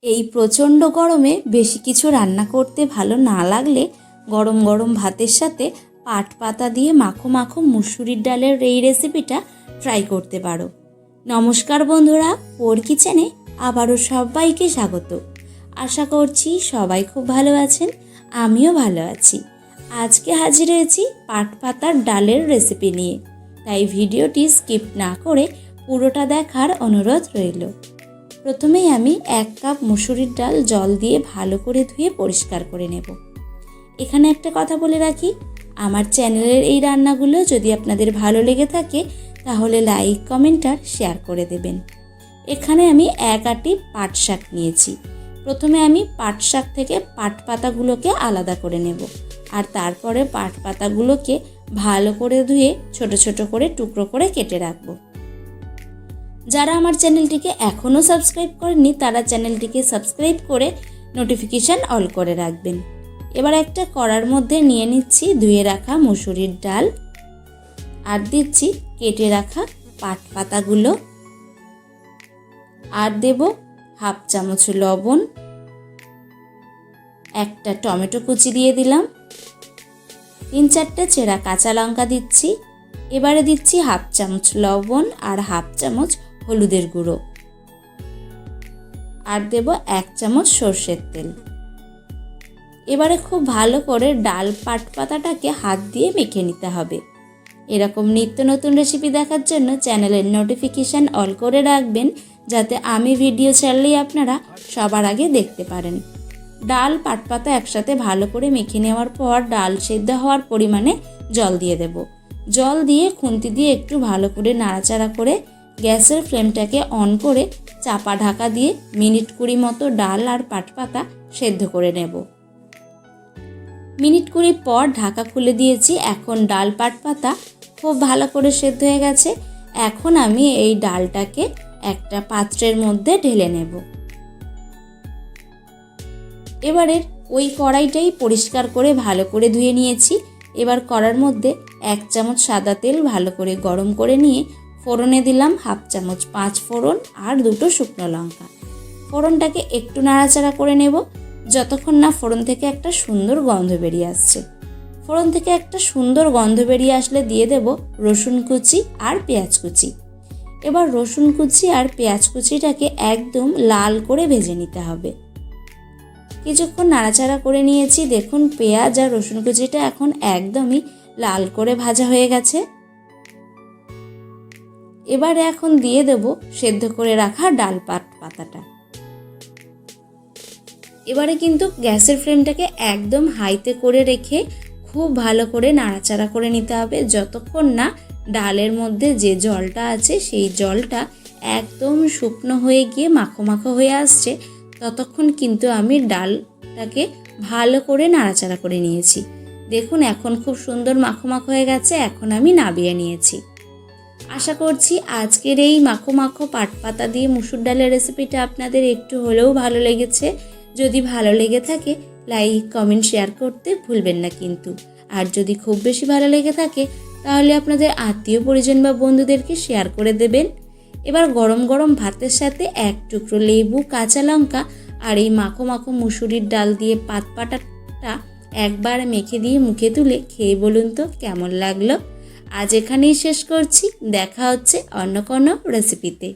এই প্রচণ্ড গরমে বেশি কিছু রান্না করতে ভালো না লাগলে গরম গরম ভাতের সাথে পাট পাতা দিয়ে মাখো মাখো মুসুরির ডালের এই রেসিপিটা ট্রাই করতে পারো। নমস্কার বন্ধুরা, পোর কিচেনে আবারও সবাইকে স্বাগত। আশা করছি সবাই খুব ভালো আছেন, আমিও ভালো আছি। আজকে হাজির হয়েছি পাট পাতার ডালের রেসিপি নিয়ে, তাই ভিডিওটি স্কিপ না করে পুরোটা দেখার অনুরোধ রইল। প্রথমেই আমি 1 কাপ মুসুরির ডাল জল দিয়ে ভালো করে ধুয়ে পরিষ্কার করে নেব। এখানে একটা কথা বলে রাখি, আমার চ্যানেলের এই রান্নাগুলো যদি আপনাদের ভালো লেগে থাকে তাহলে লাইক, কমেন্ট আর শেয়ার করে দেবেন। এখানে আমি 1 আঁটি পাট শাক নিয়েছি। প্রথমে আমি পাট শাক থেকে পাট পাতাগুলোকে আলাদা করে নেব, আর তারপরে পাট পাতাগুলোকে ভালো করে ধুয়ে ছোট ছোট করে টুকরো করে কেটে রাখবো। যারা আমার চ্যানেলটিকে এখনও সাবস্ক্রাইব করেননি তারা চ্যানেলটিকে সাবস্ক্রাইব করে নোটিফিকেশান অল করে রাখবেন। এবার একটা কড়ার মধ্যে নিয়ে নিচ্ছি ধুয়ে রাখা মুসুরির ডাল, আর দিচ্ছি কেটে রাখা পাট পাতাগুলো, আর দেব 1/2 চামচ লবণ, একটা টমেটো কুচি দিয়ে দিলাম, 3-4টে চেরা কাঁচা লঙ্কা দিচ্ছি। এবারে দিচ্ছি 1/2 চামচ লবণ আর 1/2 চামচ হলুদের গুঁড়ো, আর দেব 1 চামচ সর্ষের তেল। এবারে খুব ভালো করে ডাল পাট পাতাটাকে হাত দিয়ে মেখে নিতে হবে। এরকম নিত্য নতুন রেসিপি দেখার জন্য চ্যানেলের নোটিফিকেশান অল করে রাখবেন, যাতে আমি ভিডিও ছাড়লেই আপনারা সবার আগে দেখতে পারেন। ডাল পাট পাতা একসাথে ভালো করে মেখে নেওয়ার পর ডাল সেদ্ধ হওয়ার পরিমাণে জল দিয়ে দেব। জল দিয়ে খুন্তি দিয়ে একটু ভালো করে নাড়াচাড়া করে গ্যাসের ফ্লেমটাকে অন করে চাপা ঢাকা দিয়ে মিনিট 20 মতো ডাল আর পাট পাতা সেদ্ধ করে নেব। মিনিট 20 পর ঢাকা খুলে দিয়েছি। এখন ডাল পাট পাতা খুব ভালো করে সেদ্ধ হয়ে গেছে। এখন আমি এই ডালটাকে একটা পাত্রের মধ্যে ঢেলে নেব। এবারে ওই কড়াইটাই পরিষ্কার করে ভালো করে ধুয়ে নিয়েছি। এবার কড়ার মধ্যে 1 চামচ সাদা তেল ভালো করে গরম করে নিয়ে ফোড়নে দিলাম 1/2 চামচ 5 ফোড়ন আর 2টো শুকনো লঙ্কা। ফোড়নটাকে একটু নাড়াচাড়া করে নেব যতক্ষণ না ফোড়ন থেকে একটা সুন্দর গন্ধ বেরিয়ে আসছে। ফোড়ন থেকে একটা সুন্দর গন্ধ বেরিয়ে আসলে দিয়ে দেব রসুন কুচি আর পেঁয়াজ কুচি। এবার রসুন কুচি আর পেঁয়াজ কুচিটাকে একদম লাল করে ভেজে নিতে হবে। কিছুক্ষণ নাড়াচাড়া করে নিয়েছি। দেখুন পেঁয়াজ আর রসুন কুচিটা এখন একদমই লাল করে ভাজা হয়ে গেছে। এবারে এখন দিয়ে দেব সেদ্ধ করে রাখা ডাল পাট পাতাটা। এবারে কিন্তু গ্যাসের ফ্লেমটাকে একদম হাইতে করে রেখে খুব ভালো করে নাড়াচাড়া করে নিতে হবে যতক্ষণ না ডালের মধ্যে যে জলটা আছে সেই জলটা একদম শুকনো হয়ে গিয়ে মাখো মাখো হয়ে আসছে। ততক্ষণ কিন্তু আমি ডালটাকে ভালো করে নাড়াচাড়া করে নিয়েছি। দেখুন এখন খুব সুন্দর মাখো মাখো হয়ে গেছে। এখন আমি নামিয়ে নিয়েছি। আশা করছি আজকের এই মাখো মাখো পাট পাতা দিয়ে মুসুর ডালের রেসিপিটা আপনাদের একটু হলেও ভালো লেগেছে। যদি ভালো লেগে থাকে লাইক, কমেন্ট, শেয়ার করতে ভুলবেন না কিন্তু। আর যদি খুব বেশি ভালো লেগে থাকে তাহলে আপনাদের আত্মীয় পরিজন বা বন্ধুদেরকে শেয়ার করে দেবেন। এবার গরম গরম ভাতের সাথে 1 টুকরো লেবু, কাঁচা লঙ্কা আর এই মাখো মাখো মুসুরির ডাল দিয়ে পাট পাতাটা একবার মেখে দিয়ে মুখে তুলে খেয়ে বলুন তো কেমন লাগলো। আজ এখানেই শেষ করছি। দেখা হচ্ছে অন্য কোনো রেসিপিতে।